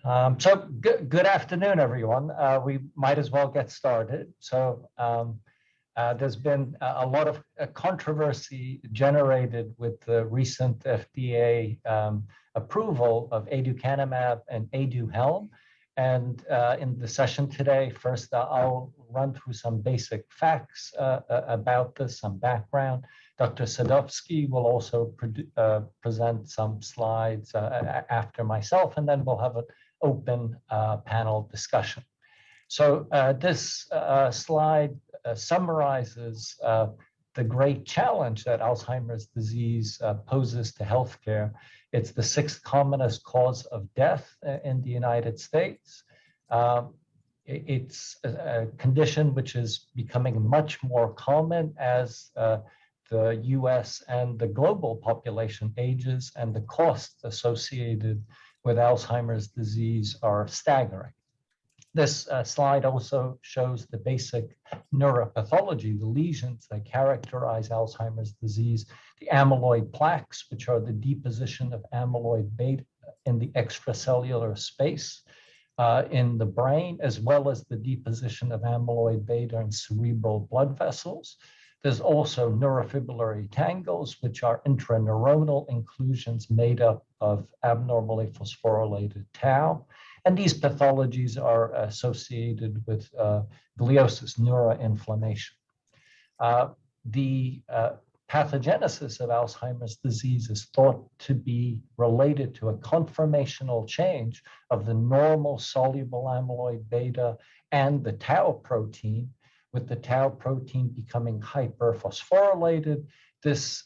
Good afternoon, everyone. We might as well get started. There's been a lot of controversy generated with the recent FDA approval of Aducanumab and Aduhelm. And in the session today, first I'll run through some basic facts about this, some background. Dr. Sadowski will also present some slides after myself, and then we'll have an open panel discussion. This slide summarizes the great challenge that Alzheimer's disease poses to healthcare. It's the sixth commonest cause of death in the United States. It's a condition which is becoming much more common as the US and the global population ages, and the costs associated with Alzheimer's disease are staggering. This slide also shows the basic neuropathology, the lesions that characterize Alzheimer's disease, the amyloid plaques, which are the deposition of amyloid beta in the extracellular space in the brain, as well as the deposition of amyloid beta in cerebral blood vessels. There's also neurofibrillary tangles, which are intraneuronal inclusions made up of abnormally phosphorylated tau. And these pathologies are associated with gliosis, neuroinflammation. The pathogenesis of Alzheimer's disease is thought to be related to a conformational change of the normal soluble amyloid beta and the tau protein, with the tau protein becoming hyperphosphorylated. This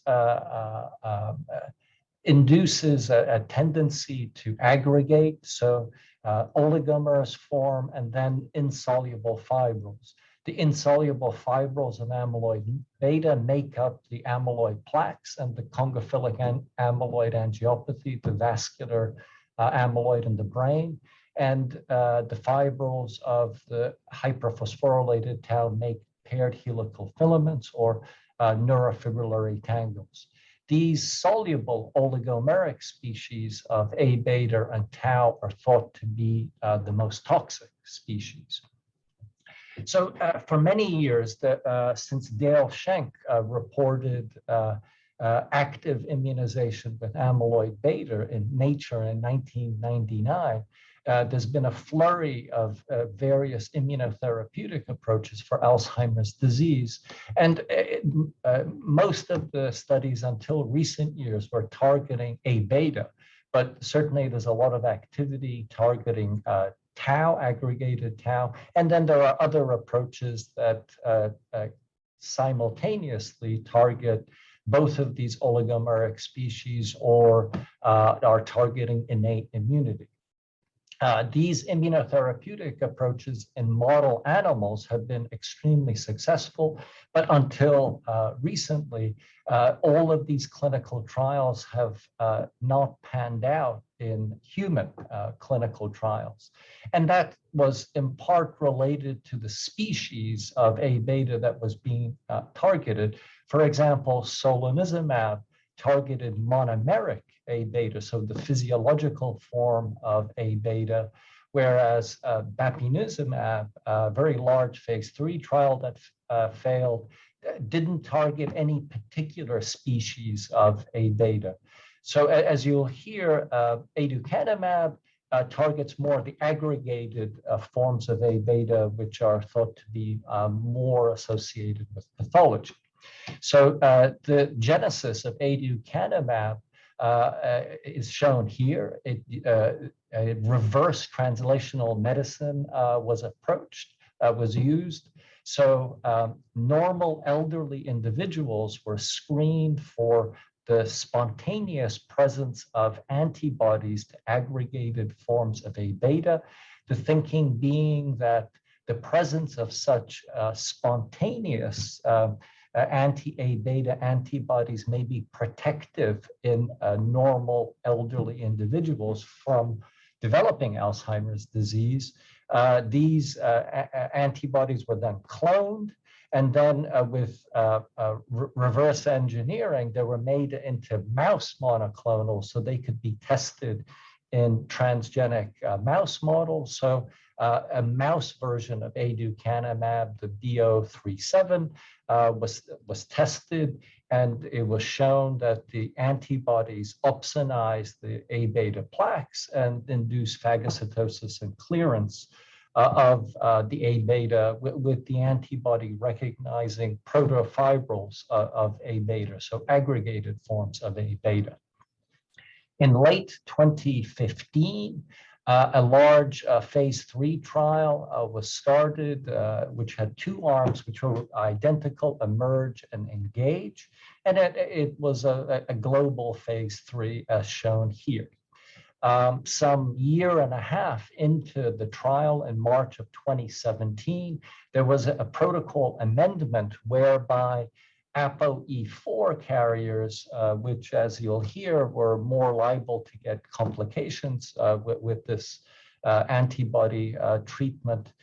induces a tendency to aggregate, so oligomers form, and then insoluble fibrils. The insoluble fibrils of amyloid beta make up the amyloid plaques and the congophilic amyloid angiopathy, the vascular amyloid in the brain. And the fibrils of the hyperphosphorylated tau make paired helical filaments, or neurofibrillary tangles. These soluble oligomeric species of A beta and tau are thought to be the most toxic species. So for many years, since Dale Schenk reported active immunization with amyloid beta in Nature in 1999, there's been a flurry of various immunotherapeutic approaches for Alzheimer's disease. And most of the studies until recent years were targeting A beta, but certainly there's a lot of activity targeting tau, aggregated tau. And then there are other approaches that simultaneously target both of these oligomeric species, or are targeting innate immunity. These immunotherapeutic approaches in model animals have been extremely successful, but until recently, all of these clinical trials have not panned out in human clinical trials. And that was in part related to the species of A beta that was being targeted. For example, solanezumab targeted monomeric A beta, so the physiological form of A beta, whereas bapineuzumab, a very large phase 3 trial that failed, didn't target any particular species of A beta. So as you'll hear, aducanumab targets more the aggregated forms of A beta, which are thought to be more associated with pathology. So the genesis of aducanumab is shown here. Reverse translational medicine was used. So normal elderly individuals were screened for the spontaneous presence of antibodies to aggregated forms of A beta, the thinking being that the presence of such spontaneous anti-A beta antibodies may be protective in normal elderly individuals from developing Alzheimer's disease. These antibodies were then cloned, and then with reverse engineering, they were made into mouse monoclonals so they could be tested in transgenic mouse models. So a mouse version of Aducanumab, the BO37, was tested, and it was shown that the antibodies opsonize the A beta plaques and induce phagocytosis and clearance of the A beta with the antibody recognizing protofibrils of A beta, so aggregated forms of A beta. In late 2015, a large phase 3 trial was started, which had two arms, which were identical: emerge and engage. And it was a global phase 3, as shown here. Some year and a half into the trial, in March of 2017, there was a protocol amendment whereby ApoE4 carriers, which, as you'll hear, were more liable to get complications with this antibody treatment,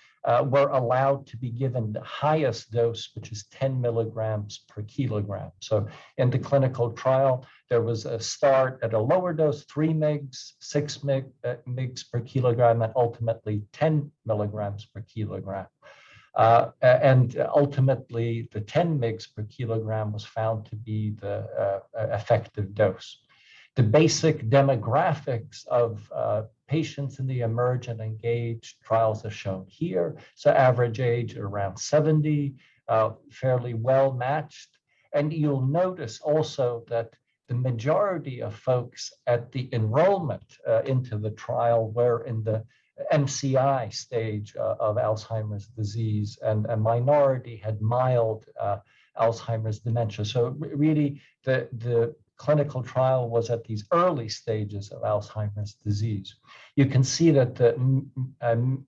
were allowed to be given the highest dose, which is 10 milligrams per kilogram. So in the clinical trial, there was a start at a lower dose, 3 mg, 6 mg per kilogram, and ultimately 10 milligrams per kilogram. And ultimately, the 10 mg per kilogram was found to be the effective dose. The basic demographics of patients in the emerge and engage trials are shown here. So average age around 70, fairly well matched. And you'll notice also that the majority of folks at the enrollment into the trial were in the MCI stage of Alzheimer's disease, and a minority had mild Alzheimer's dementia. So really, the clinical trial was at these early stages of Alzheimer's disease. You can see that the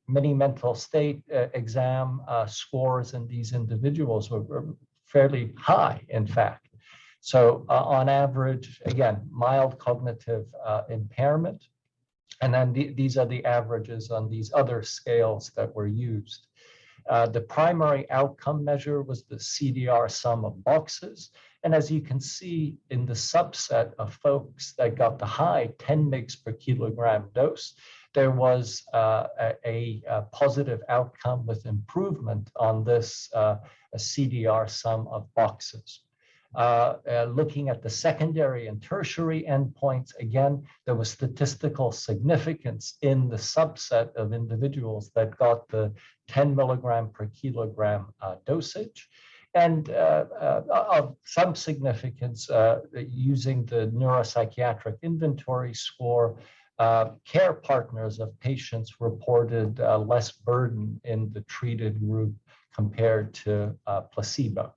mini mental state exam scores in these individuals were fairly high, in fact. So on average, again, mild cognitive impairment. And then these are the averages on these other scales that were used. The primary outcome measure was the CDR sum of boxes. And as you can see in the subset of folks that got the high 10 mg per kilogram dose, there was a positive outcome with improvement on this CDR sum of boxes. Looking at the secondary and tertiary endpoints, again, there was statistical significance in the subset of individuals that got the 10 milligram per kilogram dosage, and of some significance using the neuropsychiatric inventory score. Care partners of patients reported less burden in the treated group compared to placebo.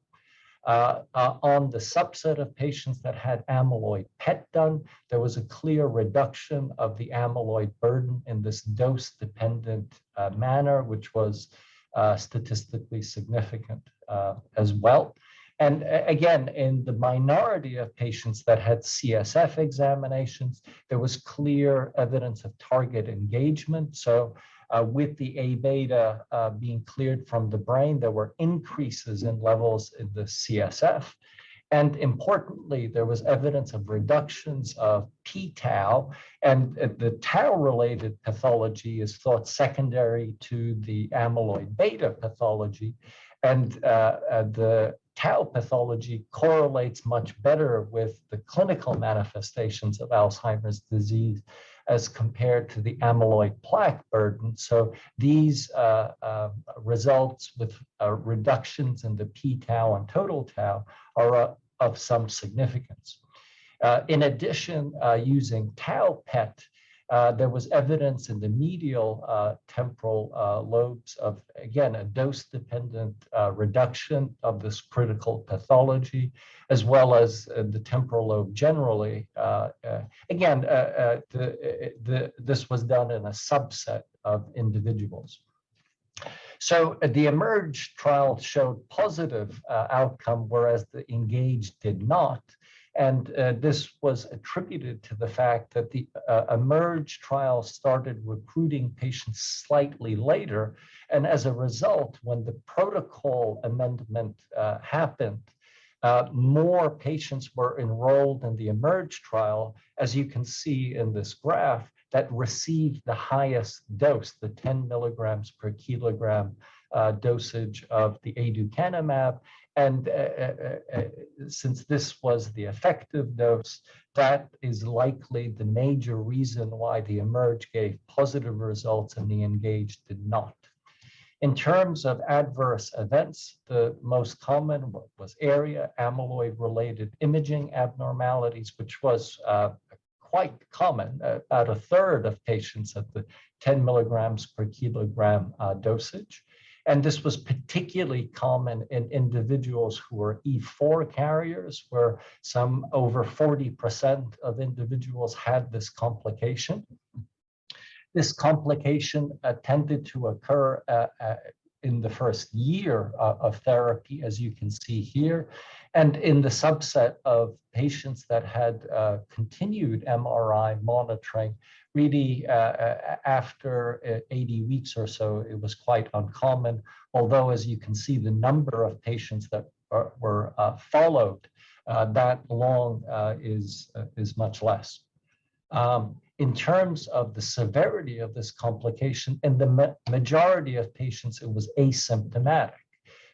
On the subset of patients that had amyloid PET done, there was a clear reduction of the amyloid burden in this dose-dependent manner, which was statistically significant as well. And again, in the minority of patients that had CSF examinations, there was clear evidence of target engagement. So with the A beta being cleared from the brain, there were increases in levels in the CSF. And importantly, there was evidence of reductions of p-tau, and the tau-related pathology is thought secondary to the amyloid beta pathology. And the tau pathology correlates much better with the clinical manifestations of Alzheimer's disease as compared to the amyloid plaque burden. So these results with reductions in the p-tau and total tau are of some significance. In addition, using tau PET, there was evidence in the medial temporal lobes of, again, a dose-dependent reduction of this critical pathology, as well as the temporal lobe generally. Again, this was done in a subset of individuals. So the emerge trial showed positive outcome, whereas the engage did not. And this was attributed to the fact that the emerge trial started recruiting patients slightly later. And as a result, when the protocol amendment happened, more patients were enrolled in the emerge trial. As you can see in this graph, that received the highest dose, the 10 milligrams per kilogram dosage of the Aducanumab. And since this was the effective dose, that is likely the major reason why the eMERGE gave positive results and the ENGAGE did not. In terms of adverse events, the most common was area amyloid-related imaging abnormalities, which was quite common. About a third of patients at the 10 milligrams per kilogram dosage. And this was particularly common in individuals who were E4 carriers, where some over 40% of individuals had this complication. This complication tended to occur in the first year of therapy, as you can see here. And in the subset of patients that had continued MRI monitoring, really after 80 weeks or so, it was quite uncommon. Although, as you can see, the number of patients that were followed that long is much less. In terms of the severity of this complication, in the majority of patients, it was asymptomatic.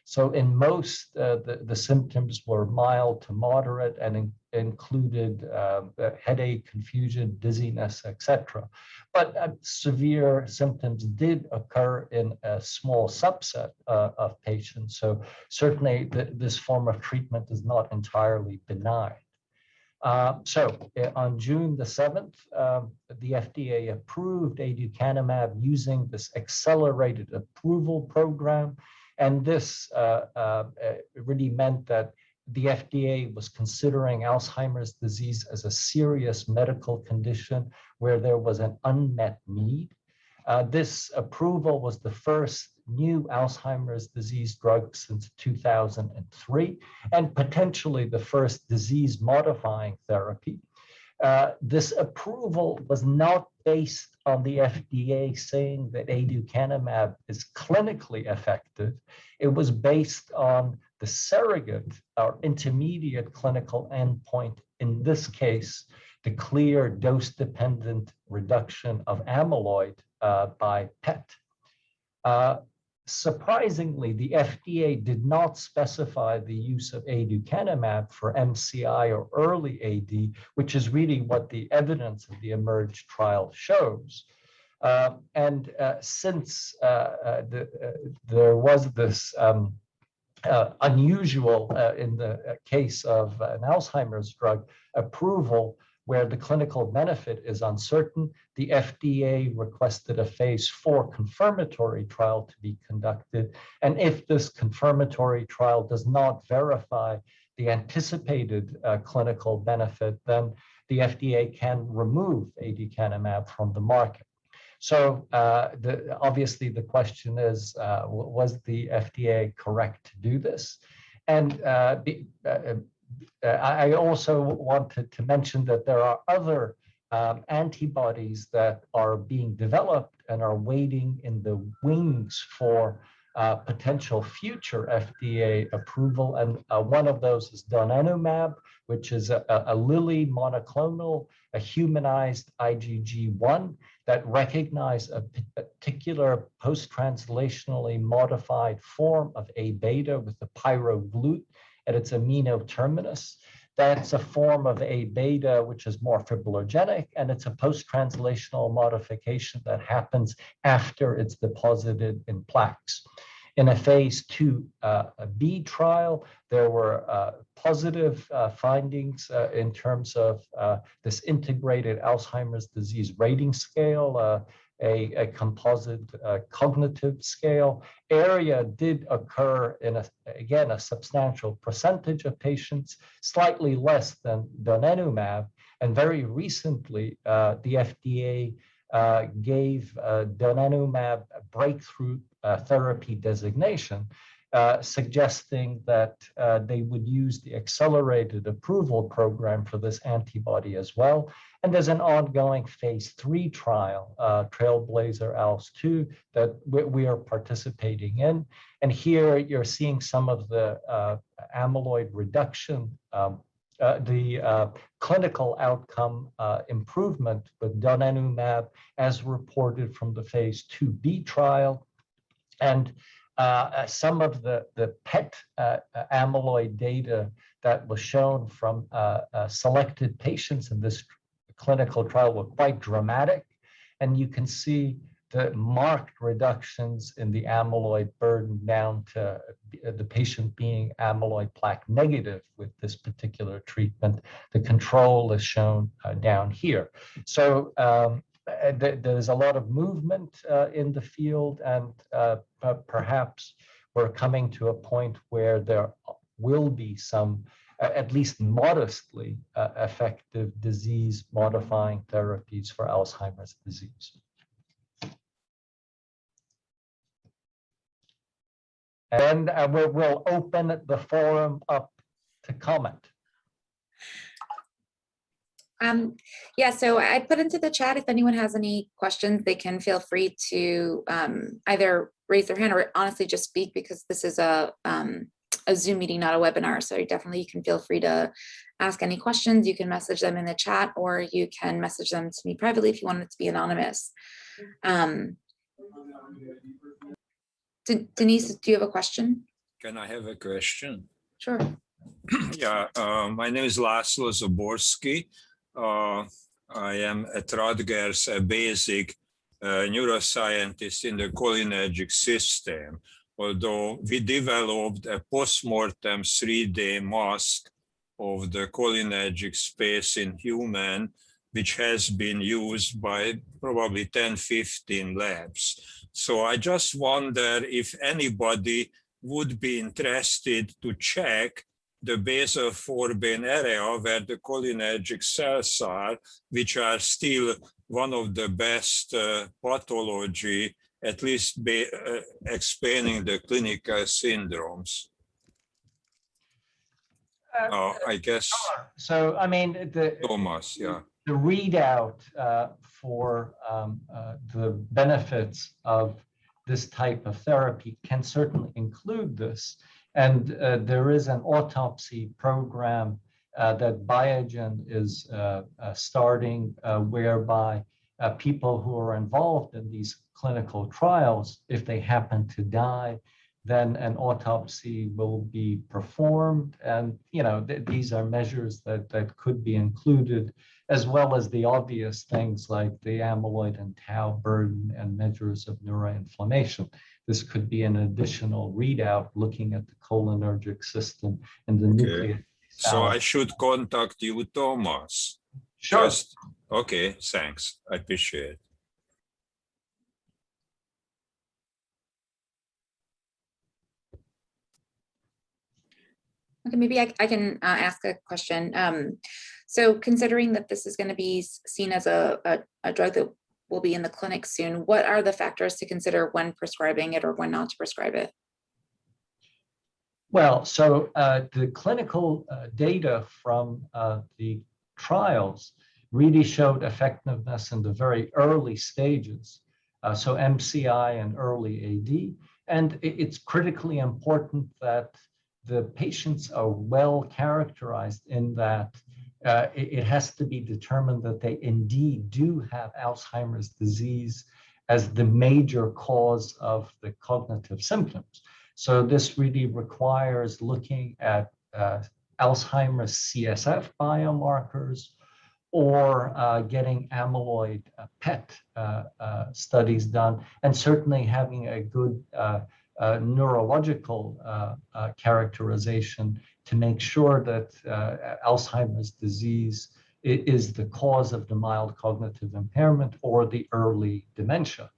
So in most, the symptoms were mild to moderate and included headache, confusion, dizziness, etc. But severe symptoms did occur in a small subset of patients. So certainly this form of treatment is not entirely benign. So on June the 7th, the FDA approved Aducanumab using this accelerated approval program. And this really meant that the FDA was considering Alzheimer's disease as a serious medical condition where there was an unmet need. This approval was the first new Alzheimer's disease drug since 2003, and potentially the first disease-modifying therapy. This approval was not based on the FDA saying that Aducanumab is clinically effective. It was based on the surrogate or intermediate clinical endpoint, in this case, the clear dose-dependent reduction of amyloid by PET. Surprisingly, the FDA did not specify the use of Aducanumab for MCI or early AD, which is really what the evidence of the eMERGE trial shows. Since there was this unusual, in the case of an Alzheimer's drug, approval where the clinical benefit is uncertain, the FDA requested a phase 4 confirmatory trial to be conducted. And if this confirmatory trial does not verify the anticipated clinical benefit, then the FDA can remove Aducanumab from the market. So obviously the question is, was the FDA correct to do this? And I also wanted to mention that there are other antibodies that are being developed and are waiting in the wings for potential future FDA approval. And one of those is Aduhelm, which is a Lilly monoclonal, a humanized IgG1 that recognize a particular post-translationally modified form of A beta with the pyroglut at its amino terminus. That's a form of A beta which is more fibrillogenic, and it's a post-translational modification that happens after it's deposited in plaques. In a phase 2b trial, there were positive findings in terms of this integrated Alzheimer's disease rating scale, a composite cognitive scale. ARIA did occur in, again, a substantial percentage of patients, slightly less than Aducanumab. And very recently, the FDA gave Aducanumab a breakthrough therapy designation, suggesting that they would use the accelerated approval program for this antibody as well. And there's an ongoing phase 3 trial, Trailblazer-ALZ 2, that we are participating in. And here you're seeing some of the amyloid reduction clinical outcome improvement with Aducanumab as reported from the phase 2b trial. And some of the PET amyloid data that was shown from selected patients in this clinical trial were quite dramatic. And you can see the marked reductions in the amyloid burden down to the patient being amyloid plaque negative with this particular treatment. The control is shown down here. So there's a lot of movement in the field, and perhaps we're coming to a point where there will be some at least modestly effective disease-modifying therapies for Alzheimer's disease. And we'll open the forum up to comment. Yeah, so I put into the chat, if anyone has any questions, they can feel free to either raise their hand or honestly just speak, because this is a Zoom meeting, not a webinar. So definitely you can feel free to ask any questions. You can message them in the chat, or you can message them to me privately if you want it to be anonymous. Denise, do you have a question? Can I have a question? Sure. Yeah, my name is Laszlo Zaborski. I am at Rutgers, a basic neuroscientist in the cholinergic system, although we developed a post-mortem 3D mask of the cholinergic space in human, which has been used by probably 10-15 labs. So I just wonder if anybody would be interested to check the basal forebrain area where the cholinergic cells are, which are still one of the best pathology, at least explaining the clinical syndromes. I guess. So, I mean, Thomas, yeah. The readout for the benefits of this type of therapy can certainly include this. And there is an autopsy program that Biogen is starting, whereby people who are involved in these clinical trials, if they happen to die, then an autopsy will be performed. And, you know, these are measures that could be included, as well as the obvious things like the amyloid and tau burden and measures of neuroinflammation. This could be an additional readout looking at the cholinergic system and the nucleus. So I should contact you, Thomas? Sure. Okay, thanks. I appreciate it. Okay, maybe I can ask a question. So considering that this is going to be seen as a drug that will be in the clinic soon, what are the factors to consider when prescribing it or when not to prescribe it? Well, so the clinical data from the trials really showed effectiveness in the very early stages, so MCI and early AD. And it's critically important that the patients are well characterized in that it has to be determined that they indeed do have Alzheimer's disease as the major cause of the cognitive symptoms. So this really requires looking at Alzheimer's CSF biomarkers, or getting amyloid PET studies done, and certainly having a good neurological characterization to make sure that Alzheimer's disease is the cause of the mild cognitive impairment or the early dementia.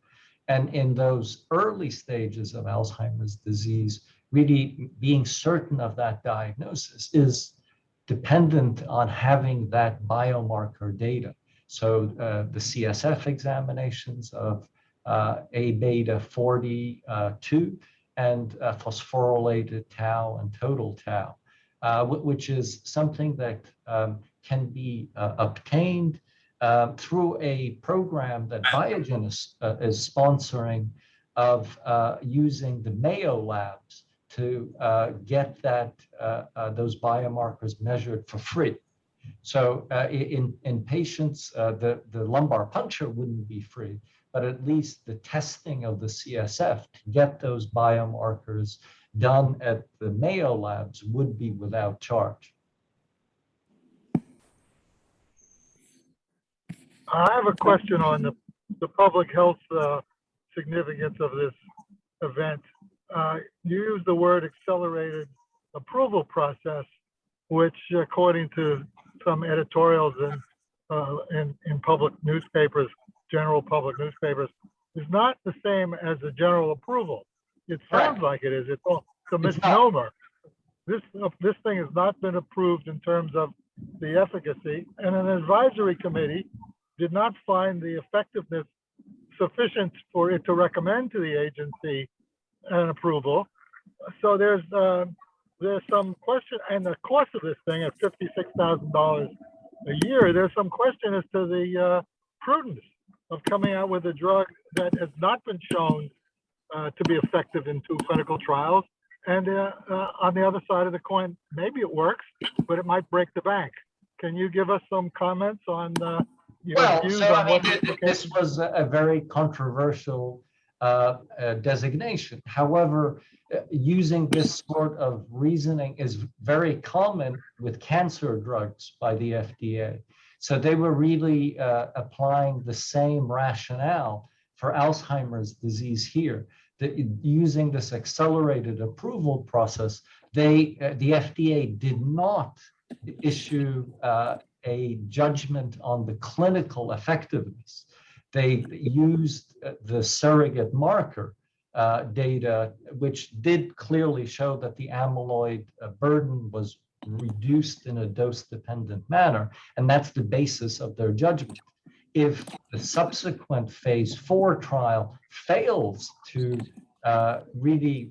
And in those early stages of Alzheimer's disease, really being certain of that diagnosis is dependent on having that biomarker data. So the CSF examinations of A beta 42 and phosphorylated tau and total tau, which is something that can be obtained through a program that Biogen is sponsoring of using the Mayo labs to get those biomarkers measured for free. So in patients, the lumbar puncture wouldn't be free, but at least the testing of the CSF to get those biomarkers done at the Mayo labs would be without charge. I have a question on the public health significance of this event. You use the word accelerated approval process, which according to some editorials in public newspapers, general public newspapers, is not the same as a general approval. It sounds like it is. It's a misnomer. This thing has not been approved in terms of the efficacy, and an advisory committee did not find the effectiveness sufficient for it to recommend to the agency an approval. So there's some question, and the cost of this thing at $56,000 a year, there's some question as to the prudence of coming out with a drug that has not been shown to be effective in 2 clinical trials. And on the other side of the coin, maybe it works, but it might break the bank. Can you give us some comments on your views on what this was a very controversial designation. However, using this sort of reasoning is very common with cancer drugs by the FDA. So they were really applying the same rationale for Alzheimer's disease here. Using this accelerated approval process, the FDA did not issue a judgment on the clinical effectiveness. They used the surrogate marker data, which did clearly show that the amyloid burden was reduced in a dose-dependent manner, and that's the basis of their judgment. If the subsequent phase 4 trial fails to really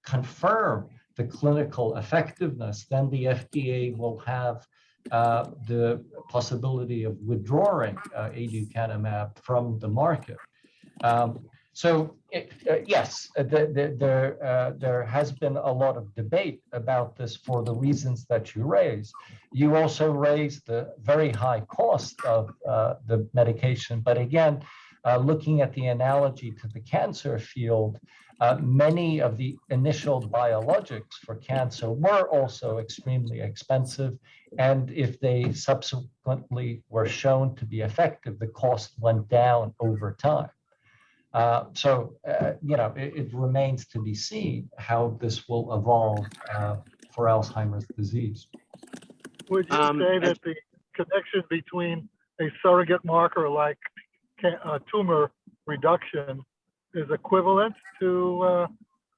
confirm the clinical effectiveness, then the FDA will have the possibility of withdrawing Aducanumab from the market. Yes, there has been a lot of debate about this for the reasons that you raised. You also raised the very high cost of the medication, but again, looking at the analogy to the cancer field, many of the initial biologics for cancer were also extremely expensive, and if they subsequently were shown to be effective, the cost went down over time. It remains to be seen how this will evolve for Alzheimer's disease. Would you say that the connection between a surrogate marker like tumor reduction is equivalent to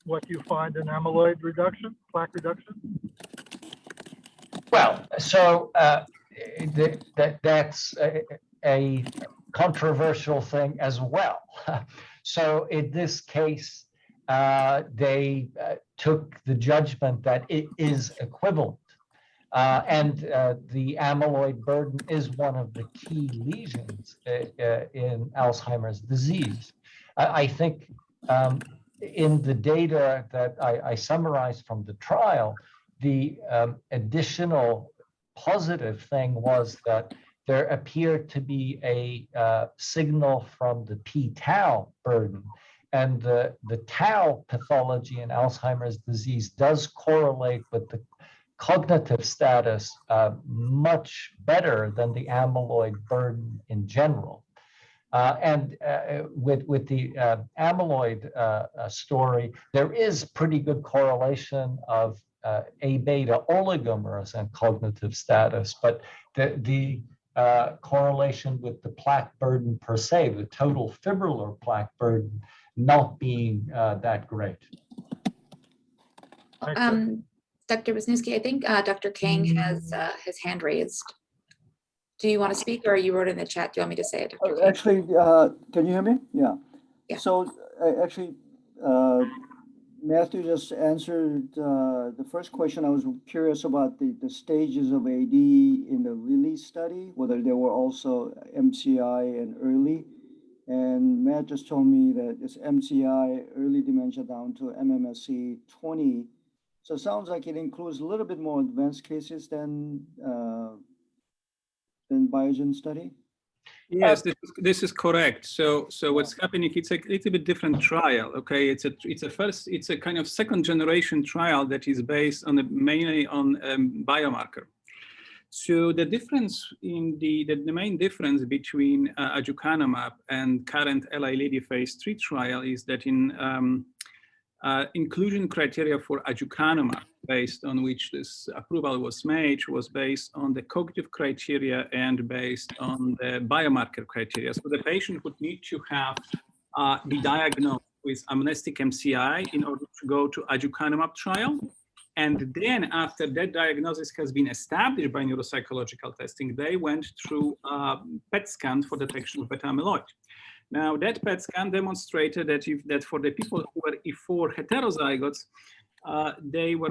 what you find in amyloid reduction, plaque reduction? Well, so that's a controversial thing as well. So in this case, they took the judgment that it is equivalent. And the amyloid burden is one of the key lesions in Alzheimer's disease. I think in the data that I summarized from the trial, the additional positive thing was that there appeared to be a signal from the p-tau burden. And the tau pathology in Alzheimer's disease does correlate with the cognitive status much better than the amyloid burden in general. And with the amyloid story, there is pretty good correlation of A-beta oligomers and cognitive status, but the correlation with the plaque burden per se, the total fibrillar plaque burden, not being that great. Dr. Wisniewski, I think Dr. King has his hand raised. Do you want to speak, or you wrote in the chat? Do you want me to say it, Dr. King? Actually, can you hear me? Yeah. So actually, Matthew just answered the first question. I was curious about the stages of AD in the release study, whether there were also MCI and early. And Matt just told me that it's MCI, early dementia down to MMSE 20 So it sounds like it includes a little bit more advanced cases than Biogen study. Yes, this is correct. So what's happening? It's a little bit different trial. Okay, it's a kind of second generation trial that is based on mainly on biomarker. So the difference in the main difference between Aducanumab and current Eli Lilly phase 3 trial is that in inclusion criteria for Aducanumab, based on which this approval was made, was based on the cognitive criteria and based on the biomarker criteria. So the patient would need to have be diagnosed with amnestic MCI in order to go to Aducanumab trial. And then after that diagnosis has been established by neuropsychological testing, they went through PET scan for detection of beta amyloid. Now that PET scan demonstrated that for the people who were E4 heterozygotes, they were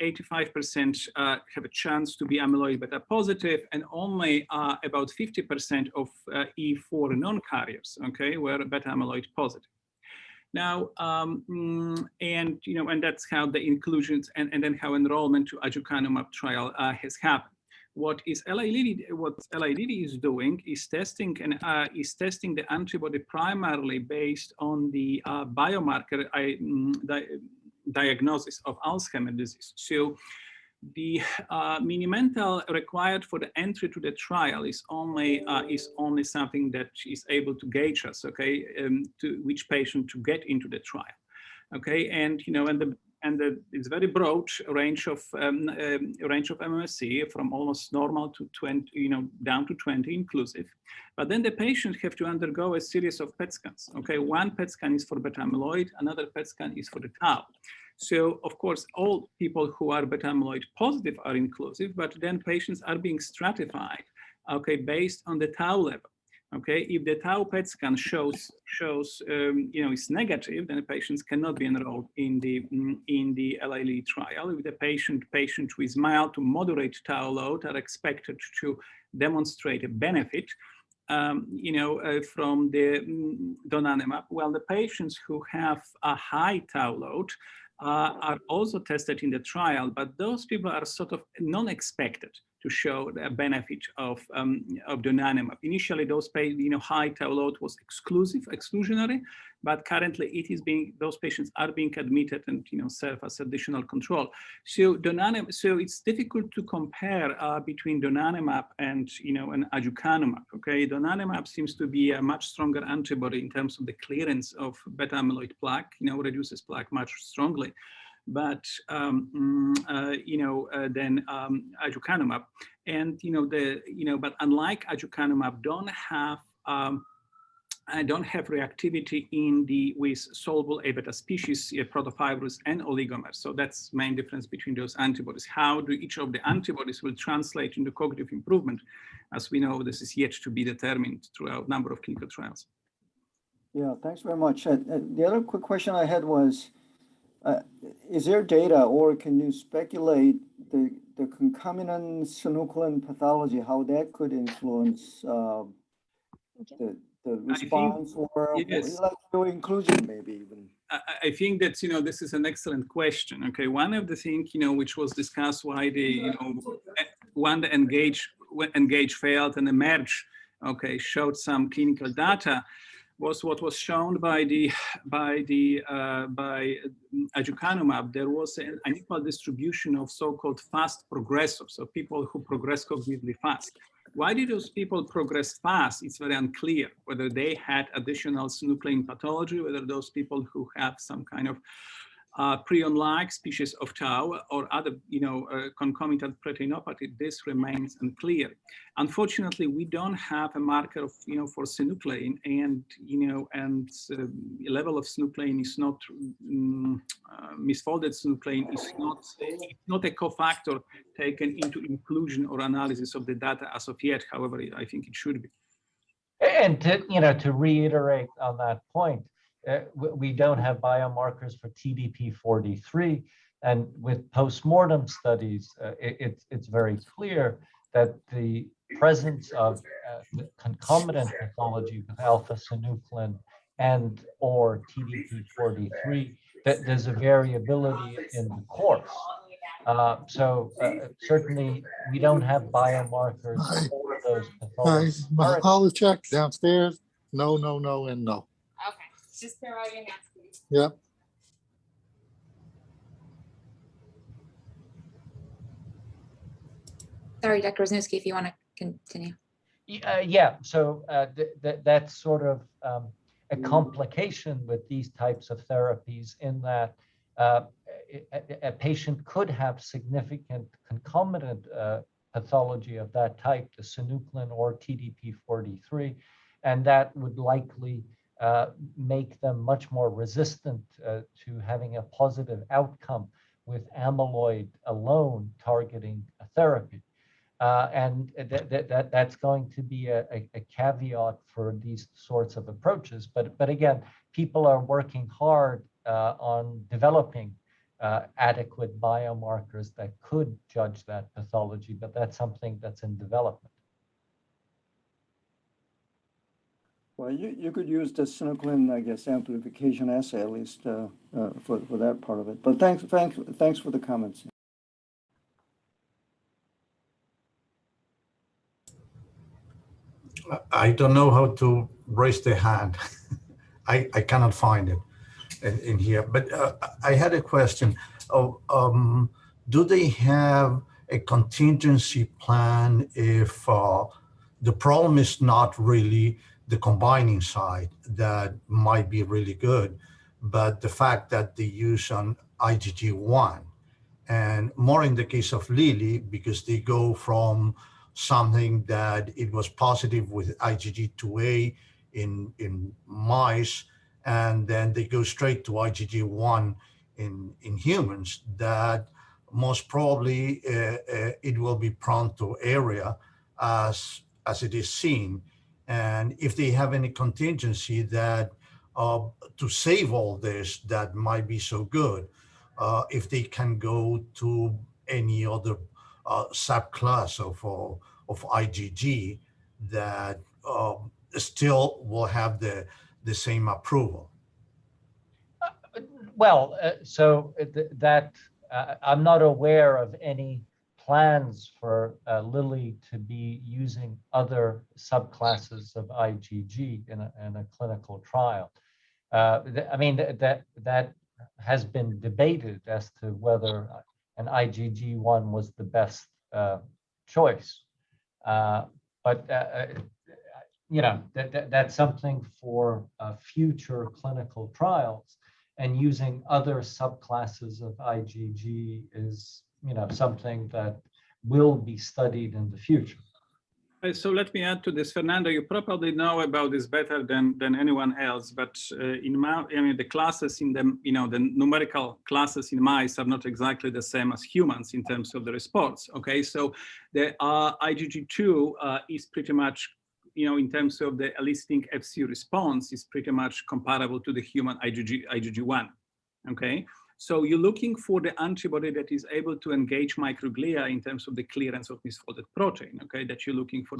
85% have a chance to be amyloid beta positive, and only about 50% of E4 non-carriers, okay, were beta amyloid positive. Now, and that's how the inclusions and then how enrollment to Aducanumab trial has happened. What Eli Lilly is doing is testing the antibody primarily based on the biomarker diagnosis of Alzheimer's disease. So the minimental required for the entry to the trial is only something that is able to gauge us, okay, to which patient to get into the trial, okay, and it's very broad range of MMSE from almost normal to 20, down to 20 inclusive. But then the patient have to undergo a series of PET scans. Okay, one PET scan is for beta amyloid, another PET scan is for the tau. So of course, all people who are beta amyloid positive are inclusive, but then patients are being stratified, okay, based on the tau level. Okay, if the tau PET scan shows is negative, then the patients cannot be enrolled in the Eli Lilly trial. If the patient with mild to moderate tau load are expected to demonstrate a benefit, from the donanemab. Well, the patients who have a high tau load are also tested in the trial, but those people are sort of non-expected to show the benefit of donanemab. Initially, those high tau load was exclusionary, but currently it is those patients are being admitted and serve as additional control. So so it's difficult to compare between donanemab and an Aducanumab. Okay, donanemab seems to be a much stronger antibody in terms of the clearance of beta amyloid plaque. Reduces plaque much strongly. But than Aducanumab, and but unlike Aducanumab, don't have reactivity with soluble A beta species, protofibrils and oligomers. So that's the main difference between those antibodies. How do each of the antibodies will translate into cognitive improvement? As we know, this is yet to be determined throughout a number of clinical trials. Yeah, thanks very much. The other quick question I had was, is there data, or can you speculate the concomitant synuclein pathology, how that could influence the response, or yes. like your inclusion, maybe even? I think that this is an excellent question. Okay, one of the things which was discussed why the when the engage failed and emerge, okay, showed some clinical data, was what was shown by Aducanumab. There was an unequal distribution of so-called fast progressors, so people who progress cognitively fast. Why did those people progress fast? It's very unclear whether they had additional synuclein pathology, whether those people who have some kind of prion-like species of tau or other, concomitant proteinopathy. This remains unclear. Unfortunately, we don't have a marker of, for synuclein, and level of synuclein is not misfolded synuclein is not a cofactor taken into inclusion or analysis of the data as of yet. However, I think it should be. And to reiterate on that point, we don't have biomarkers for TDP-43, and with postmortem studies, it's very clear that the presence of concomitant pathology with alpha-synuclein and or TDP-43, that there's a variability in the course. Certainly we don't have biomarkers Hi. for those Hi, pathologies. all the check downstairs. No, no, no, and no. Okay, just clear all your next, please. Yep. Sorry, Dr. Wisniewski, if you want to continue. Yeah, so that's sort of a complication with these types of therapies in that a patient could have significant concomitant pathology of that type, the synuclein or TDP-43, and that would likely make them much more resistant to having a positive outcome with amyloid alone targeting a therapy. And that's going to be a caveat for these sorts of approaches. But again, people are working hard on developing adequate biomarkers that could judge that pathology, but that's something that's in development. Well, you could use the synuclein, I guess, amplification assay at least for that part of it. But thanks for the comments. I don't know how to raise the hand. I cannot find it in here. But I had a question. Do they have a contingency plan if the problem is not really the combining side that might be really good, but the fact that they use an IgG1, and more in the case of Lilly, because they go from something that it was positive with IgG2A in mice, and then they go straight to IgG1 in humans, that most probably it will be prone to ARIA as it is seen. And if they have any contingency that to save all this, that might be so good, if they can go to any other subclass of IgG that still will have the same approval. Well, I'm not aware of any plans for Lilly to be using other subclasses of IgG in a clinical trial. I mean, that has been debated as to whether an IgG1 was the best choice. You know, that's something for future clinical trials, and using other subclasses of IgG is, you know, something that will be studied in the future. So let me add to this, Fernando. You probably know about this better than anyone else. But the classes in the the numerical classes in mice are not exactly the same as humans in terms of the response. Okay, so the IgG2 is pretty much, in terms of the eliciting FC response, is pretty much comparable to the human IgG1. Okay. So you're looking for the antibody that is able to engage microglia in terms of the clearance of misfolded protein, okay, that you're looking for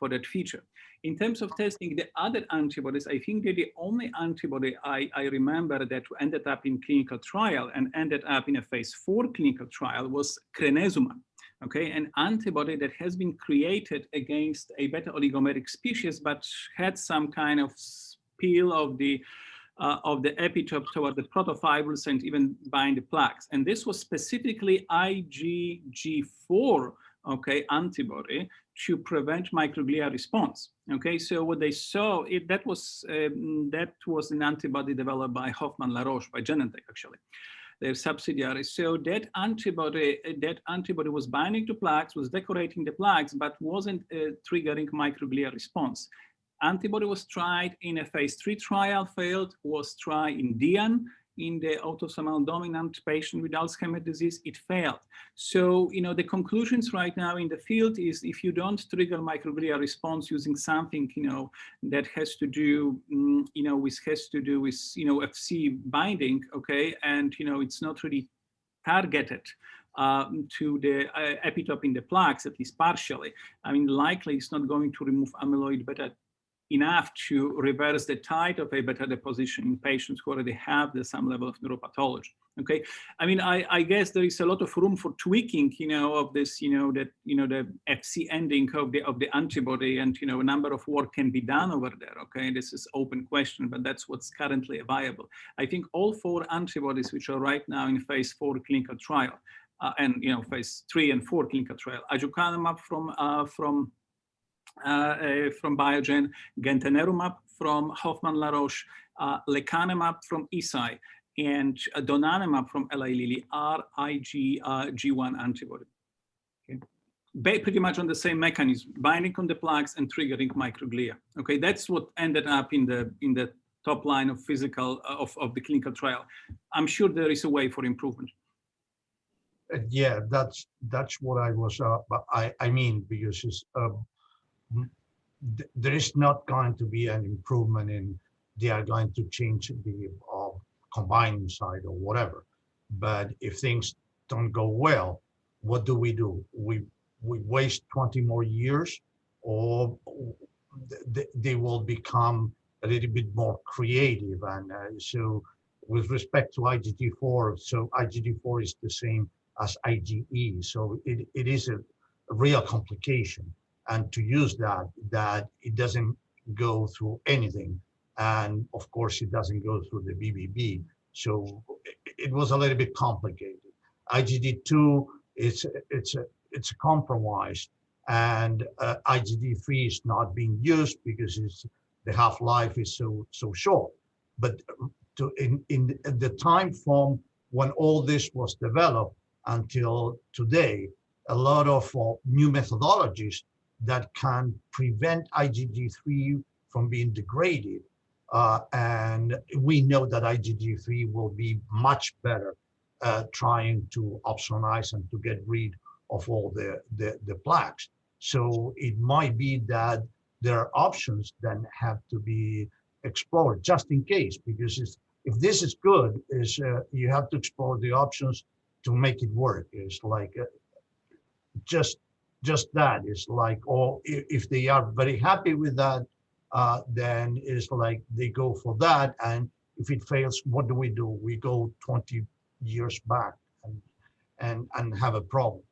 that feature. In terms of testing the other antibodies, I think that the only antibody I remember that ended up in clinical trial and ended up in a phase 4 clinical trial was crenezumab, okay, an antibody that has been created against a beta oligomeric species, but had some kind of spill of the epitope toward the protofibrils and even bind the plaques. And this was specifically IgG4, okay, antibody to prevent microglia response. Okay, so what they saw, that was an antibody developed by Hoffmann La Roche, by Genentech actually, their subsidiary. So that antibody was binding to plaques, was decorating the plaques, but wasn't triggering microglia response. Antibody was tried in a phase 3 trial, failed, was tried in DIAN, in the autosomal dominant patient with Alzheimer's disease, it failed. So, the conclusions right now in the field is if you don't trigger microglia response using something, that has to do, with FC binding, okay, and, it's not really targeted to the epitope in the plaques, at least partially. I mean, likely it's not going to remove amyloid beta enough to reverse the tide of A beta deposition in patients who already have some level of neuropathology. Okay, I mean, I guess there is a lot of room for tweaking, of this, the FC ending of the antibody, and a number of work can be done over there. Okay, this is open question, but that's what's currently available. I think all 4 antibodies which are right now in phase 4 clinical trial, and phase 3 and 4 clinical trial, Aducanumab from Biogen, gantenerumab from Hoffmann La Roche, lecanemab from Eisai, and donanemab from Eli Lilly are IgG1 antibody. Okay. Pretty much on the same mechanism, binding on the plaques and triggering microglia. Okay, that's what ended up in the top line of of the clinical trial. I'm sure there is a way for improvement. Yeah, that's what I was. I mean, because it's, there is not going to be an improvement in. They are going to change the combining side or whatever. But if things don't go well, what do? We waste 20 more years, or they will become a little bit more creative. And so with respect to IgG4, so IgG4 is the same as IgE. So it is a real complication. And to use that it doesn't go through anything. And of course, it doesn't go through the BBB. So it was a little bit complicated. IgD2, it's a compromise. And IgD3 is not being used because the half-life is so short. But in the time from when all this was developed until today, a lot of new methodologies that can prevent IgG3 from being degraded. And we know that IgG3 will be much better trying to opsonize and to get rid of all the plaques. So it might be that there are options that have to be explored just in case, because if this is good, you have to explore the options to make it work. It's like just that. It's like, or if they are very happy with that, then it's like they go for that. And if it fails, what do? We go 20 years back and have a problem.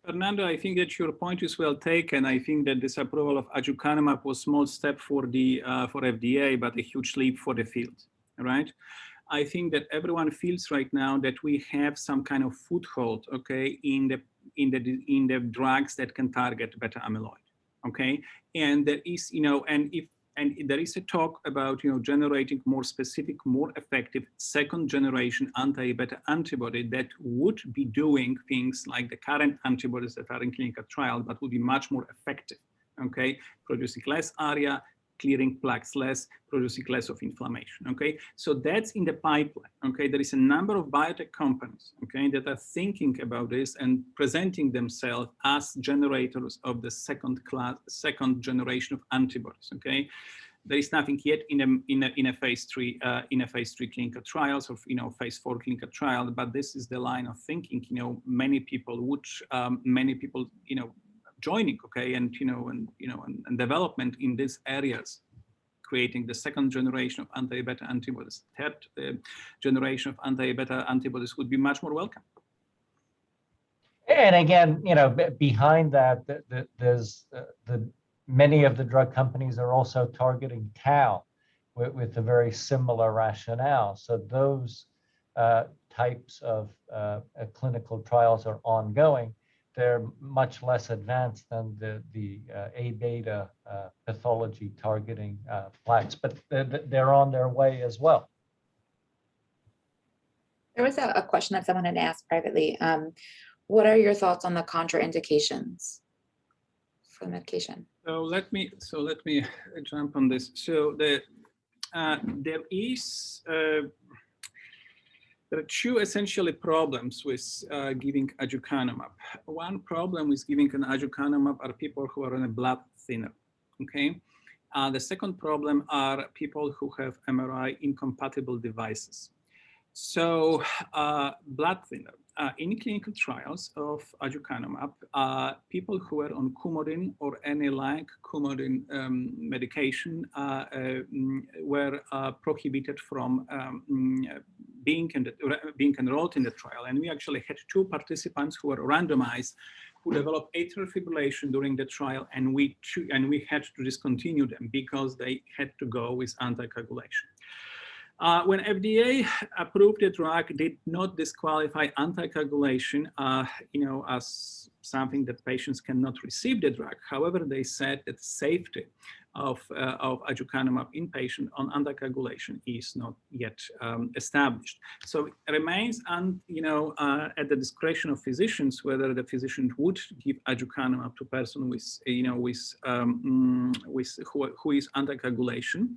Fernando, I think that your point is well taken. I think that this approval of Aducanumab was a small step for FDA, but a huge leap for the field, right? I think that everyone feels right now that we have some kind of foothold, okay, in the drugs that can target beta amyloid, okay, and there is, and there is a talk about, generating more specific, more effective second generation anti-beta antibody that would be doing things like the current antibodies that are in clinical trial, but would be much more effective, okay, producing less ARIA, clearing plaques less, producing less of inflammation, okay? So that's in the pipeline, okay? There is a number of biotech companies, okay, that are thinking about this and presenting themselves as generators of the second generation of antibodies, okay? There is nothing yet in a phase 3 clinical trials, or phase 4 clinical trial, but this is the line of thinking. Many people joining, okay, and development in these areas, creating the second generation of anti-beta antibodies, third generation of anti-beta antibodies would be much more welcome. And again, behind that, there's many of the drug companies are also targeting tau with a very similar rationale. So those types of clinical trials are ongoing. They're much less advanced than the A beta pathology targeting plaques, but they're on their way as well. There was a question that someone had asked privately. What are your thoughts on the contraindications for the medication? So let me jump on this. So there are two essentially problems with giving Aducanumab. One problem with giving an Aducanumab are people who are on a blood thinner, okay? The second problem are people who have MRI incompatible devices. So blood thinner. In clinical trials of Aducanumab, people who were on Coumadin or any like Coumadin medication were prohibited from being enrolled in the trial. And we actually had 2 participants who were randomized who developed atrial fibrillation during the trial, and we had to discontinue them because they had to go with anticoagulation. When FDA approved the drug, did not disqualify anticoagulation, as something that patients cannot receive the drug. However, they said that safety of Aducanumab in patient on anticoagulation is not yet established. So it remains, at the discretion of physicians whether the physician would give Aducanumab to person with, who is anticoagulation.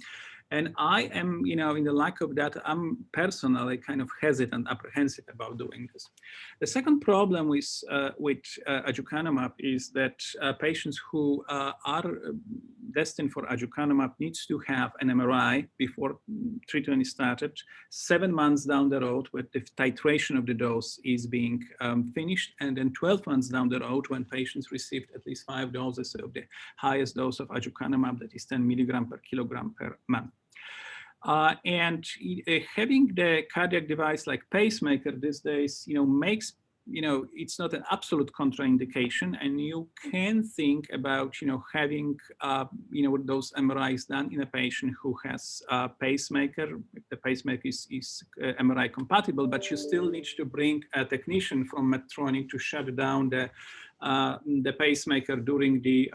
And I am, in the lack of that, I'm personally kind of hesitant, apprehensive about doing this. The second problem with Aducanumab is that patients who are destined for Aducanumab needs to have an MRI before treatment is started, 7 months down the road when the titration of the dose is being finished, and then 12 months down the road when patients received at least 5 doses of the highest dose of Aducanumab, that is 10 milligram per kilogram per month. And having the cardiac device like pacemaker these days, makes, it's not an absolute contraindication, and you can think about, having, those MRIs done in a patient who has a pacemaker. The pacemaker is MRI compatible, but you still need to bring a technician from Medtronic to shut down the pacemaker during the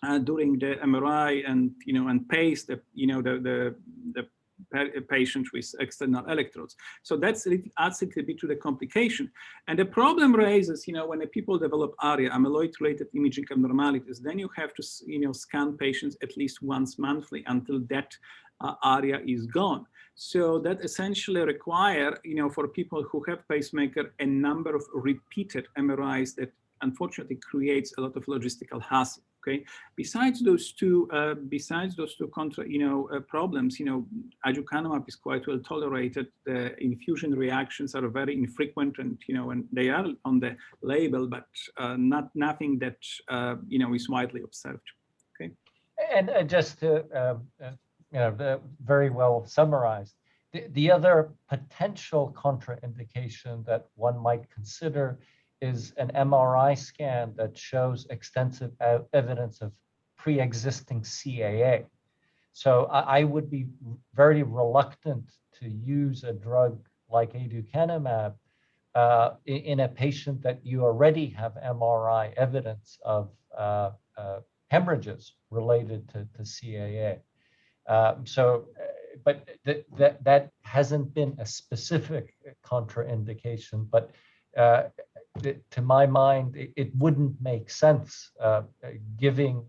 MRI and pace the patient with external electrodes. So that's adds a little bit to the complication. And the problem raises, when the people develop ARIA, amyloid-related imaging abnormalities, then you have to, scan patients at least once monthly until that ARIA is gone. So that essentially require, for people who have pacemaker, a number of repeated MRIs that unfortunately creates a lot of logistical hassle. Okay. Besides those two problems, Aducanumab is quite well tolerated. The infusion reactions are very infrequent, and and they are on the label, but nothing that is widely observed. Okay. And just to very well summarized. The other potential contraindication that one might consider is an MRI scan that shows extensive evidence of pre-existing CAA. So I would be very reluctant to use a drug like Aducanumab in a patient that you already have MRI evidence of hemorrhages related to CAA. But that hasn't been a specific contraindication, but to my mind, it wouldn't make sense giving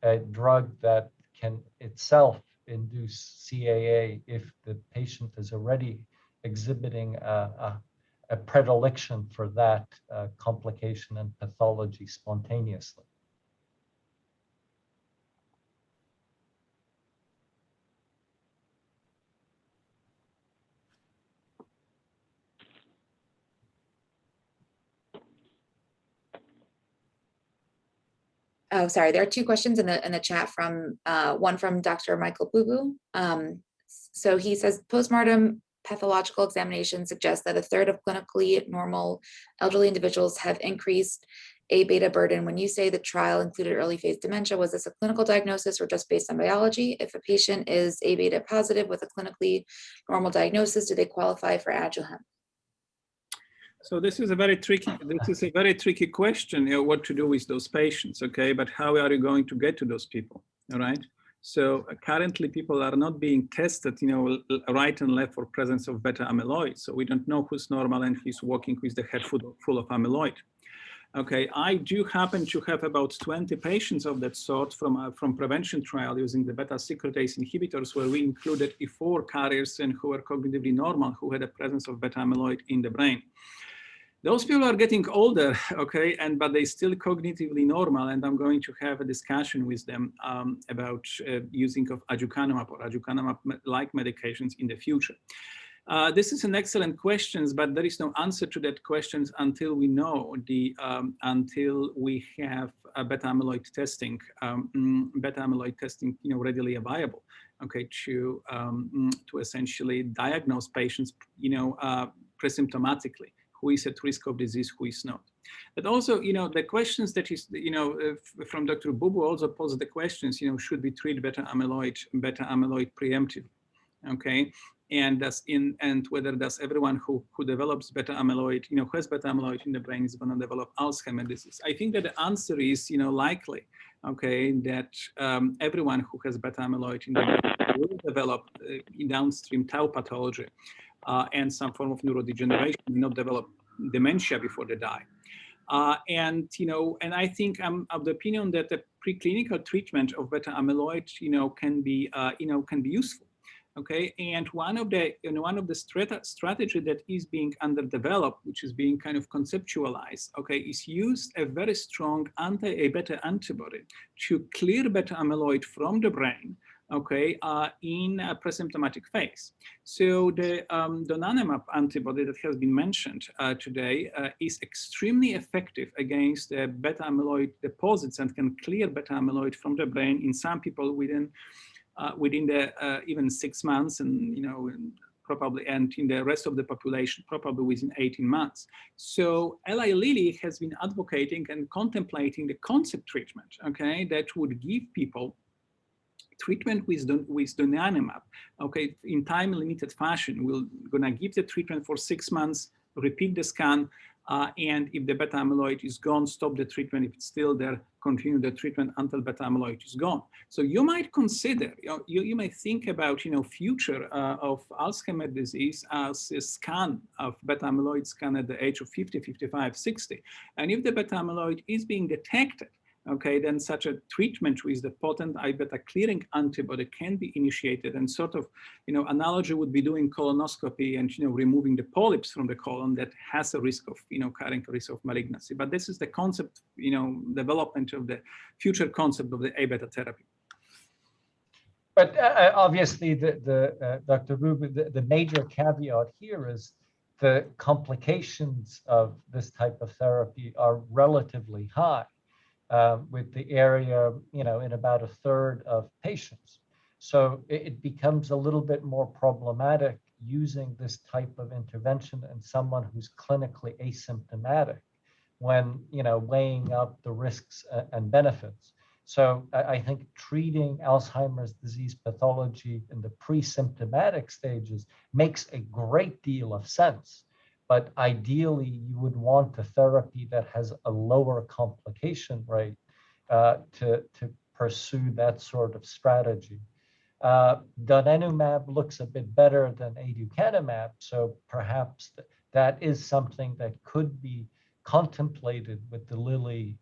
a drug that can itself induce CAA if the patient is already exhibiting a predilection for that complication and pathology spontaneously. Oh, sorry. There are 2 questions in the chat from one from Dr. Michael Bubu. So he says postmortem pathological examination suggests that 1/3 of clinically normal elderly individuals have increased A-beta burden. When you say the trial included early phase dementia, was this a clinical diagnosis or just based on biology? If a patient is A-beta positive with a clinically normal diagnosis, do they qualify for Aduhelm? So this is a very tricky question, what to do with those patients, okay? But how are you going to get to those people, all right? So currently people are not being tested, right and left for presence of beta amyloid. So we don't know who's normal and who's walking with the head full of amyloid. Okay, I do happen to have about 20 patients of that sort from prevention trial using the beta secretase inhibitors, where we included E4 carriers and who were cognitively normal, who had a presence of beta amyloid in the brain. Those people are getting older, okay, but they still cognitively normal, and I'm going to have a discussion with them about using of Aducanumab or Aducanumab-like medications in the future. This is an excellent question, but there is no answer to that question until we know until we have beta amyloid testing, readily available, okay, to essentially diagnose patients, presymptomatically, who is at risk of disease, who is not. But also, the questions that is, from Dr. Bubu also posed the questions, should we treat beta amyloid preemptively, okay? And whether does everyone who develops beta amyloid, who has beta amyloid in the brain is going to develop Alzheimer's disease. I think that the answer is, likely, okay, that everyone who has beta amyloid in the brain will develop downstream tau pathology and some form of neurodegeneration, not develop dementia before they die. And I think I'm of the opinion that the preclinical treatment of beta amyloid, can be useful. Okay, and one of the strategy that is being underdeveloped, which is being kind of conceptualized, okay, is use a very strong anti-A-beta antibody to clear beta amyloid from the brain, okay, in a presymptomatic phase. So the Aducanumab antibody that has been mentioned today is extremely effective against the beta amyloid deposits and can clear beta amyloid from the brain in some people within the even 6 months, and probably, and in the rest of the population probably within 18 months. So Eli Lilly has been advocating and contemplating the concept treatment, okay, that would give people treatment with Aducanumab, okay, in time-limited fashion. We're gonna give the treatment for 6 months, repeat the scan, and if the beta amyloid is gone, stop the treatment. If it's still there, continue the treatment until beta amyloid is gone. So you might consider, you may think about, future of Alzheimer's disease as a scan of beta amyloid scan at the age of 50, 55, 60. And if the beta amyloid is being detected, okay, then such a treatment with the potent I-beta clearing antibody can be initiated, and sort of, analogy would be doing colonoscopy and, removing the polyps from the colon that has a risk of, carrying a risk of malignancy. But this is the concept, development of the future concept of the A-beta therapy. But obviously, Dr. Bubu, the major caveat here is the complications of this type of therapy are relatively high. With the area, in about 1/3 of patients. So it becomes a little bit more problematic using this type of intervention in someone who's clinically asymptomatic when, weighing up the risks and benefits. So I think treating Alzheimer's disease pathology in the pre-symptomatic stages makes a great deal of sense. But ideally, you would want a therapy that has a lower complication rate to pursue that sort of strategy. Aducanumab looks a bit better than Aducanumab, so perhaps that is something that could be contemplated with the Lilly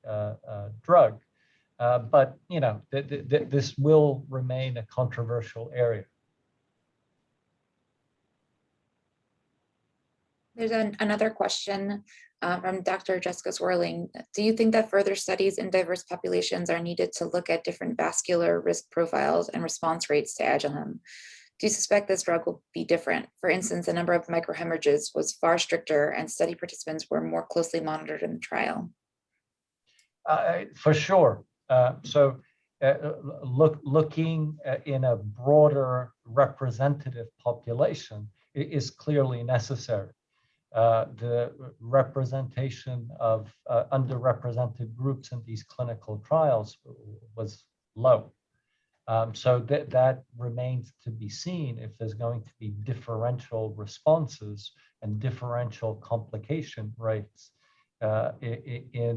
drug. But this will remain a controversial area. There's another question from Dr. Jessica Swerling. Do you think that further studies in diverse populations are needed to look at different vascular risk profiles and response rates to Aduhelm? Do you suspect this drug will be different? For instance, the number of microhemorrhages was far stricter and study participants were more closely monitored in the trial. For sure. Looking in a broader representative population is clearly necessary. The representation of underrepresented groups in these clinical trials was low. So that remains to be seen if there's going to be differential responses and differential complication rates in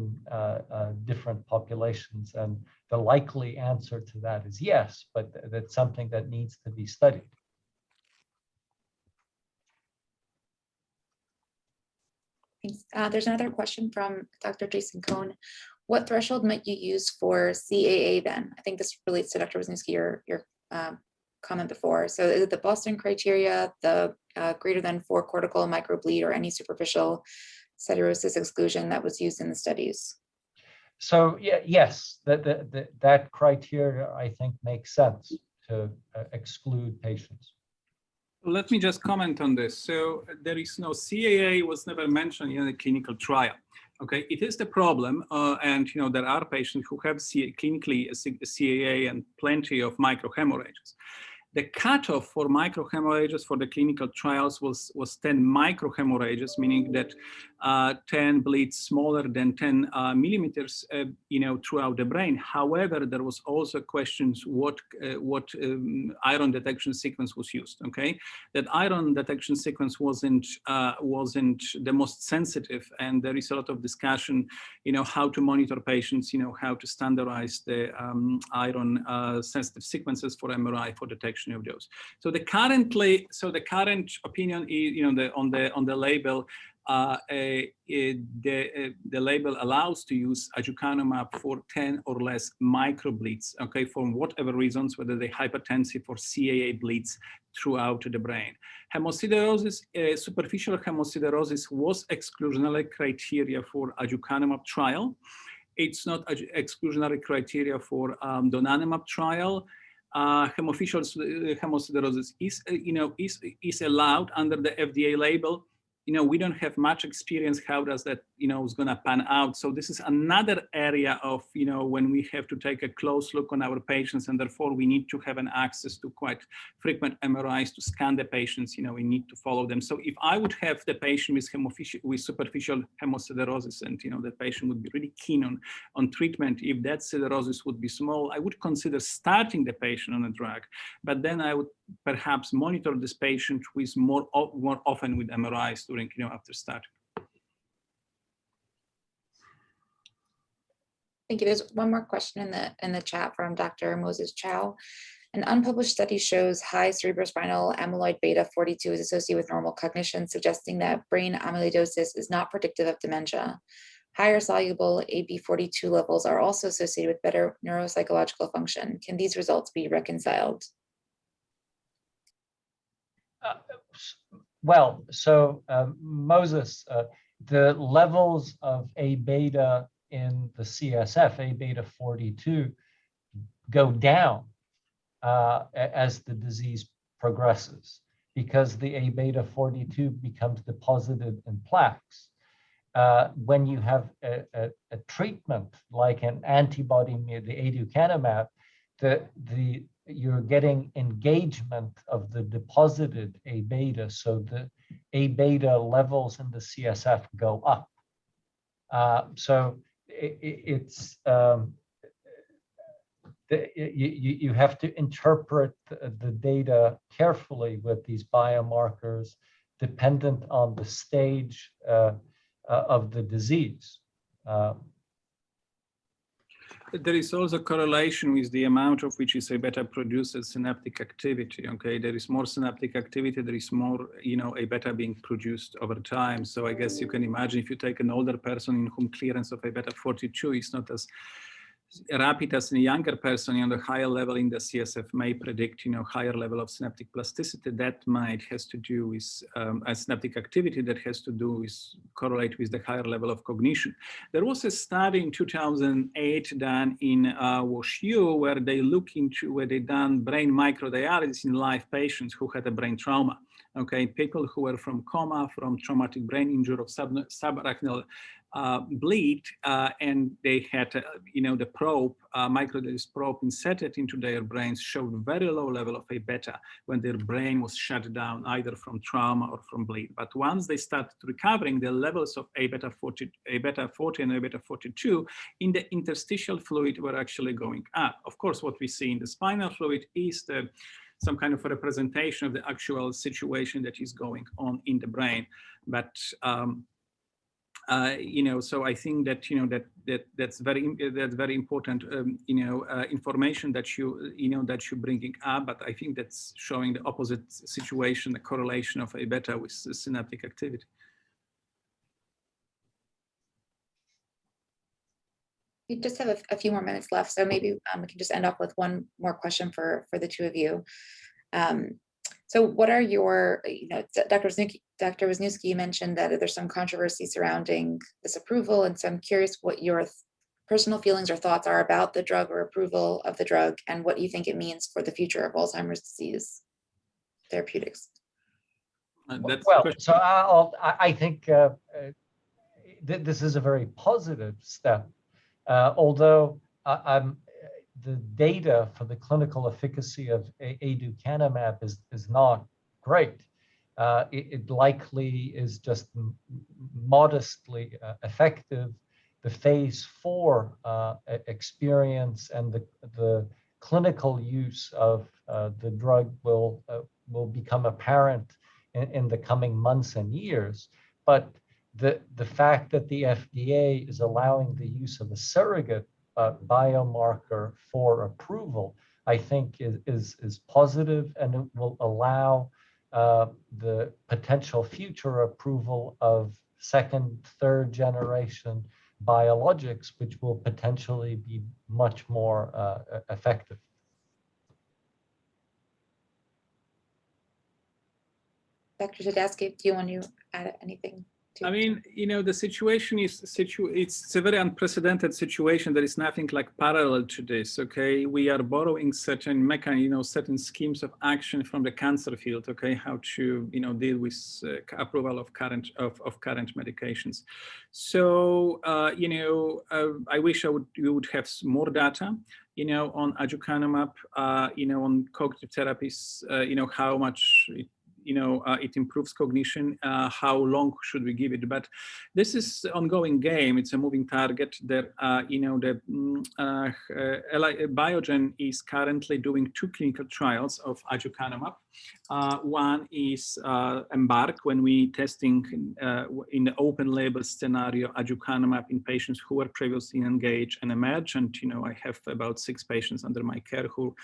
different populations. And the likely answer to that is yes, but that's something that needs to be studied. Thanks. There's another question from Dr. Jason Cohn. What threshold might you use for CAA then? I think this relates to Dr. Wisniewski, your comment before. So is it the Boston criteria, the greater than 4 cortical microbleed, or any superficial siderosis exclusion that was used in the studies? So yes, that criteria I think makes sense to exclude patients. Let me just comment on this. So there is no CAA was never mentioned in a clinical trial. Okay, it is the problem, and there are patients who have clinically CAA and plenty of microhemorrhages. The cutoff for microhemorrhages for the clinical trials was 10 microhemorrhages, meaning that 10 bleeds smaller than 10 millimeters, throughout the brain. However, there was also questions what iron detection sequence was used. Okay, that iron detection sequence wasn't the most sensitive, and there is a lot of discussion, how to monitor patients, how to standardize the iron sensitive sequences for MRI for detection of those. So the current opinion is, on the label, the label allows to use Aducanumab for 10 or less microbleeds, okay, for whatever reasons, whether they're hypertensive or CAA bleeds throughout the brain. Hemosiderosis, superficial hemosiderosis was exclusionary criteria for Aducanumab trial. It's not exclusionary criteria for donanemab trial. Hemosiderosis is allowed under the FDA label. We don't have much experience how does that is going to pan out. So this is another area of when we have to take a close look on our patients, and therefore we need to have an access to quite frequent MRIs to scan the patients. We need to follow them. So if I would have the patient with superficial hemosiderosis, and the patient would be really keen on treatment, if that siderosis would be small, I would consider starting the patient on a drug, but then I would perhaps monitor this patient with more often with MRIs during after start. Thank you. There's one more question in the chat from Dr. Moses Chow. An unpublished study shows high cerebrospinal amyloid beta 42 is associated with normal cognition, suggesting that brain amyloidosis is not predictive of dementia. Higher soluble AB42 levels are also associated with better neuropsychological function. Can these results be reconciled? Moses, the levels of A beta in the CSF, A beta 42, go down as the disease progresses, because the A beta 42 becomes deposited in plaques. When you have a treatment like an antibody, the Aducanumab, you're getting engagement of the deposited A beta, so the A beta levels in the CSF go up. You have to interpret the data carefully with these biomarkers, dependent on the stage of the disease. There is also correlation with the amount of which is A beta produces synaptic activity. Okay, there is more synaptic activity, there is more, A beta being produced over time. So I guess you can imagine if you take an older person in whom clearance of A beta 42 is not as rapid as in a younger person, the higher level in the CSF may predict, higher level of synaptic plasticity. That has to do with synaptic activity that has to do with correlate with the higher level of cognition. There was a study in 2008 done in WashU where they done brain microdialysis in live patients who had a brain trauma. Okay, people who were from coma, from traumatic brain injury of subarachnoid bleed, and they had, the probe, microdialysis probe inserted into their brains showed very low level of A beta when their brain was shut down, either from trauma or from bleed. But once they started recovering, the levels of A beta 40 and A beta 42 in the interstitial fluid were actually going up. Of course, what we see in the spinal fluid is some kind of a representation of the actual situation that is going on in the brain. But so I think that that's very important information that you're bringing up. But I think that's showing the opposite situation, the correlation of A beta with synaptic activity. We just have a few more minutes left, so maybe we can just end off with one more question for the two of you. So what are your, Dr. Wisniewski mentioned that there's some controversy surrounding this approval, and so I'm curious what your personal feelings or thoughts are about the drug or approval of the drug, and what you think it means for the future of Alzheimer's disease therapeutics. That's Well, question. so I think this is a very positive step, although the data for the clinical efficacy of Aducanumab is not great. It likely is just modestly effective. The phase 4 experience and the clinical use of the drug will become apparent in the coming months and years. But the fact that the FDA is allowing the use of a surrogate biomarker for approval, I think is positive, and it will allow the potential future approval of second, third generation biologics, which will potentially be much more effective. Dr. Tedeschi, do you want to add anything? I mean, you know, the situation is it's a very unprecedented situation. There is nothing like parallel to this. Okay, we are borrowing certain certain schemes of action from the cancer field. Okay, how to deal with approval of current medications. So I wish we would have more data. On Aducanumab, on cognitive therapies. How much it improves cognition, how long should we give it? But this is an ongoing game. It's a moving target. Biogen is currently doing 2 clinical trials of Aducanumab. One is EMBARK, when we testing in the open label scenario Aducanumab in patients who were previously engaged and emerged. And I have about 6 patients under my care who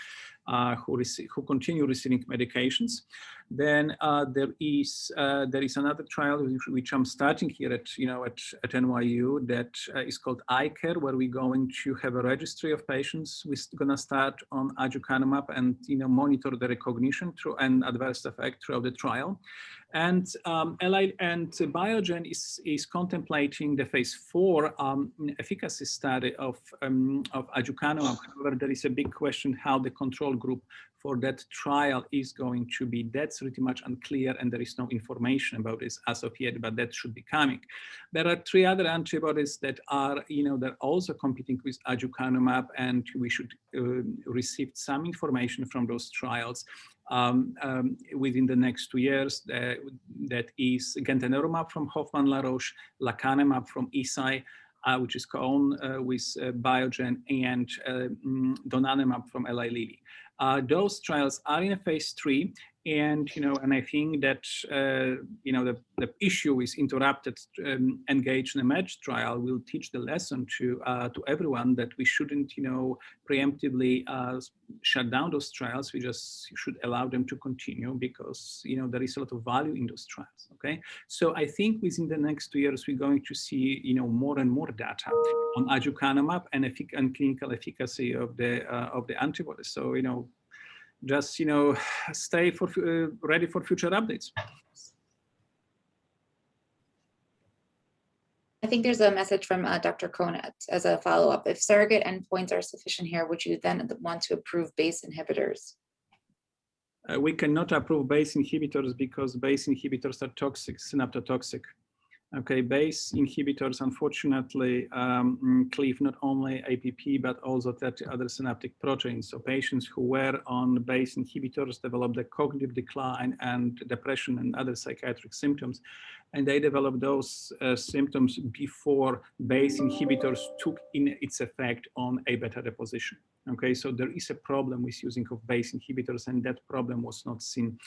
continue receiving medications. Then there is another trial which I'm starting here at NYU that is called iCare, where we're going to have a registry of patients. We're going to start on Aducanumab and monitor the recognition through and adverse effect throughout the trial. And Biogen is contemplating the phase 4 efficacy study of Aducanumab. However, there is a big question how the control group for that trial is going to be. That's pretty much unclear, and there is no information about this as of yet, but that should be coming. There are 3 other antibodies that are, they're also competing with Aducanumab, and we should receive some information from those trials within the next 2 years. That is gantenerumab from Hoffmann La Roche, lecanemab from Eisai, which is co-owned with Biogen, and donanemab from Eli Lilly. Those trials are in a phase 3, and I think that the issue with interrupted engage and emerge trial will teach the lesson to everyone that we shouldn't preemptively shut down those trials. We just should allow them to continue, because there is a lot of value in those trials. Okay, so I think within the next 2 years we're going to see more and more data on Aducanumab and clinical efficacy of the antibodies. So just stay ready for future updates. I think there's a message from Dr. Konat as a follow-up. If surrogate endpoints are sufficient here, would you then want to approve BACE inhibitors? We cannot approve BACE inhibitors because BACE inhibitors are toxic, synaptotoxic. Okay, BACE inhibitors unfortunately cleave not only APP but also 30 other synaptic proteins. So patients who were on BACE inhibitors developed a cognitive decline and depression and other psychiatric symptoms, and they developed those symptoms before BACE inhibitors took in its effect on A beta deposition. Okay, so there is a problem with using of BACE inhibitors, and that problem was not seen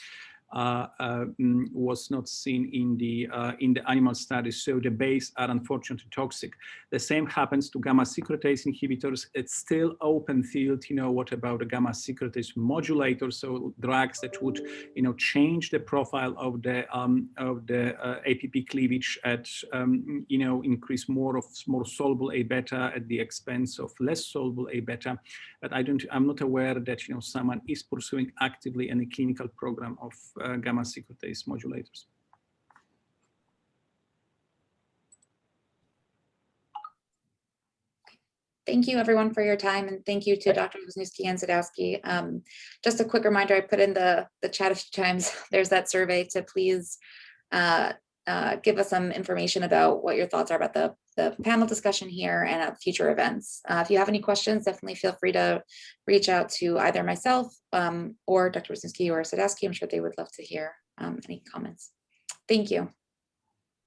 in the animal studies. So the BACE are unfortunately toxic. The same happens to gamma secretase inhibitors. It's still open field. What about the gamma secretase modulators? So drugs that would change the profile of the APP cleavage at increase more soluble A beta at the expense of less soluble A beta. But I'm not aware that someone is pursuing actively any clinical program of gamma secretase modulators. Thank you everyone for your time, and thank you to Dr. Wisniewski and Sadowski. Just a quick reminder, I put in the chat a few times, there's that survey to please give us some information about what your thoughts are about the panel discussion here and future events. If you have any questions, definitely feel free to reach out to either myself or Dr. Wisniewski or Sadowski. I'm sure they would love to hear any comments. Thank you.